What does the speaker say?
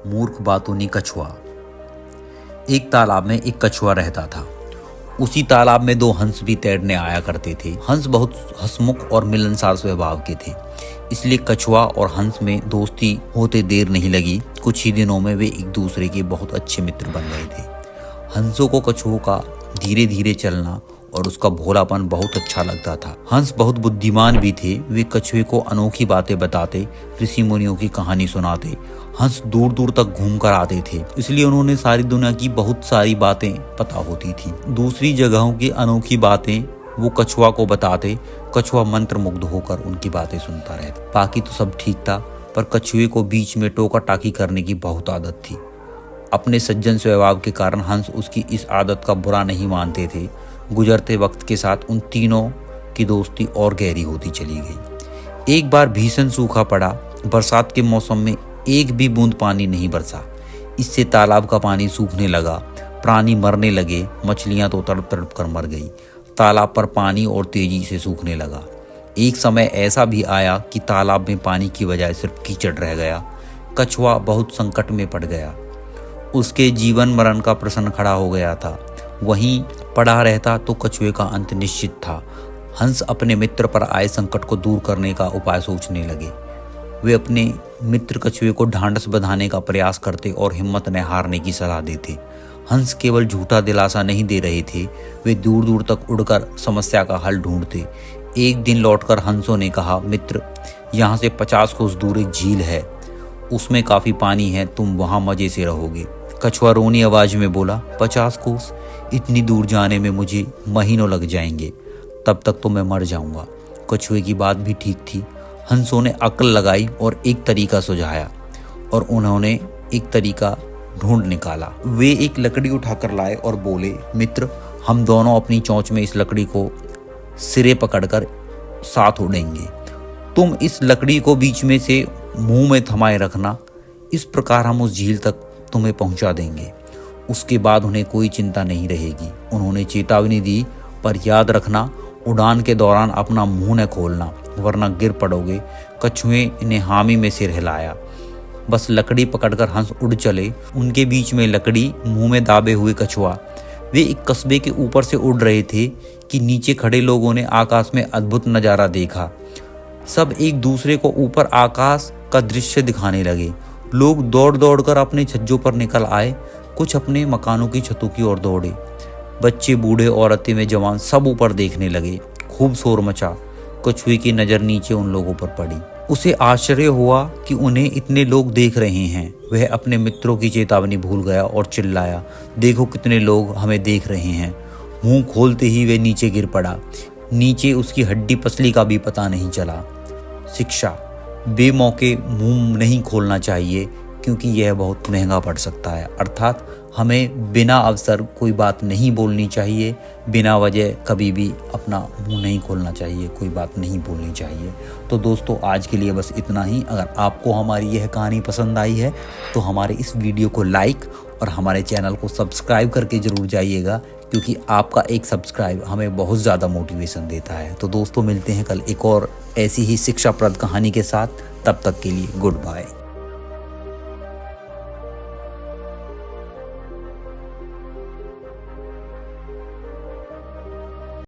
मूर्ख बातूनी कछुआ। एक तालाब में एक कछुआ रहता था। उसी तालाब में दो हंस भी तैरने आया करते थे। हंस बहुत हंसमुख और मिलनसार स्वभाव के थे, इसलिए कछुआ और हंस में दोस्ती होते देर नहीं लगी। कुछ ही दिनों में वे एक दूसरे के बहुत अच्छे मित्र बन गए थे। हंसों को कछुओं का धीरे धीरे चलना और उसका भोलापन बहुत अच्छा लगता था। हंस बहुत बुद्धिमान भी थे। वे कछुए को अनोखी बातें बताते, ऋषि मुनियों की कहानी सुनाते। हंस दूर दूर तक घूम कर आते थे, इसलिए उन्होंने सारी दुनिया की बहुत सारी बातें पता होती थी। दूसरी जगहों की अनोखी बातें वो कछुआ को बताते। कछुआ मंत्र मुग्ध होकर उनकी बातें सुनता रहता। बाकी तो सब ठीक था, पर कछुए को बीच में टोका टाकी करने की बहुत आदत थी। अपने सज्जन स्वभाव के कारण हंस उसकी इस आदत का बुरा नहीं मानते थे। गुजरते वक्त के साथ उन तीनों की दोस्ती और गहरी होती चली गई। एक बार भीषण सूखा पड़ा। बरसात के मौसम में एक भी बूंद पानी नहीं बरसा। इससे तालाब का पानी सूखने लगा, प्राणी मरने लगे। मछलियां तो तड़प तड़प कर मर गई। तालाब पर पानी और तेजी से सूखने लगा। एक समय ऐसा भी आया कि तालाब में पानी की बजाय सिर्फ कीचड़ रह गया। कछुआ बहुत संकट में पड़ गया। उसके जीवन मरण का प्रश्न खड़ा हो गया था। वहीं पड़ा रहता तो कछुए का अंत निश्चित था। हंस अपने मित्र पर आए संकट को दूर करने का उपाय सोचने लगे। वे अपने मित्र कछुए को ढांढस बंधाने का प्रयास करते और हिम्मत न हारने की सलाह देते। हंस केवल झूठा दिलासा नहीं दे रहे थे, वे दूर दूर तक उड़कर समस्या का हल ढूंढते। एक दिन लौटकर हंसों ने कहा, मित्र, यहाँ से 50 कोस दूर एक झील है, उसमें काफी पानी है, तुम वहां मजे से रहोगे। कछुआ रोनी आवाज में बोला, 50 कोस? इतनी दूर जाने में मुझे महीनों लग जाएंगे, तब तक तो मैं मर जाऊंगा। कछुए की बात भी ठीक थी। हंसों ने अक्ल लगाई और एक तरीका सुझाया, और उन्होंने एक तरीका ढूंढ निकाला। वे एक लकड़ी उठाकर लाए और बोले, मित्र, हम दोनों अपनी चोंच में इस लकड़ी को सिरे पकड़कर साथ उड़ेंगे। तुम इस लकड़ी को बीच में से मुंह में थमाए रखना। इस प्रकार हम उस झील तक तुम्हें पहुंचा देंगे। उसके बाद उन्हें कोई चिंता नहीं रहेगी। उन्होंने चेतावनी दी, पर याद रखना, उड़ान के दौरान अपना मुंह न खोलना, वरना गिर पड़ोगे। कछुए ने हामी में सिर हिलाया। बस लकड़ी पकड़कर हंस उड़ चले। उनके बीच में लकड़ी, मुंह में दाबे हुए कछुआ। वे एक कस्बे के ऊपर से उड़ रहे थे कि नीचे खड़े लोगों ने आकाश में अद्भुत नजारा देखा। सब एक दूसरे को ऊपर आकाश का दृश्य दिखाने लगे। लोग दौड़ दौड़ कर अपने छज्जों पर निकल आए। कुछ अपने मकानों की छतों की ओर दौड़े। बच्चे, बूढ़े, औरतें में जवान सब ऊपर देखने लगे। खूब शोर मचा। कछुए की नजर नीचे उन लोगों पर पड़ी। उसे आश्चर्य हुआ कि उन्हें इतने लोग देख रहे हैं। वह अपने मित्रों की चेतावनी भूल गया और चिल्लाया, देखो कितने लोग हमें देख रहे हैं। मुंह खोलते ही वह नीचे गिर पड़ा। नीचे उसकी हड्डी पसली का भी पता नहीं चला। शिक्षा: बेमौके मुंह नहीं खोलना चाहिए, क्योंकि यह बहुत महंगा पड़ सकता है। अर्थात हमें बिना अवसर कोई बात नहीं बोलनी चाहिए। बिना वजह कभी भी अपना मुंह नहीं खोलना चाहिए, कोई बात नहीं बोलनी चाहिए। तो दोस्तों, आज के लिए बस इतना ही। अगर आपको हमारी यह कहानी पसंद आई है तो हमारे इस वीडियो को लाइक और हमारे चैनल को सब्सक्राइब करके ज़रूर जाइएगा, क्योंकि आपका एक सब्सक्राइब हमें बहुत ज़्यादा मोटिवेशन देता है। तो दोस्तों, मिलते हैं कल एक और ऐसी ही शिक्षाप्रद कहानी के साथ। तब तक के लिए गुड बाय।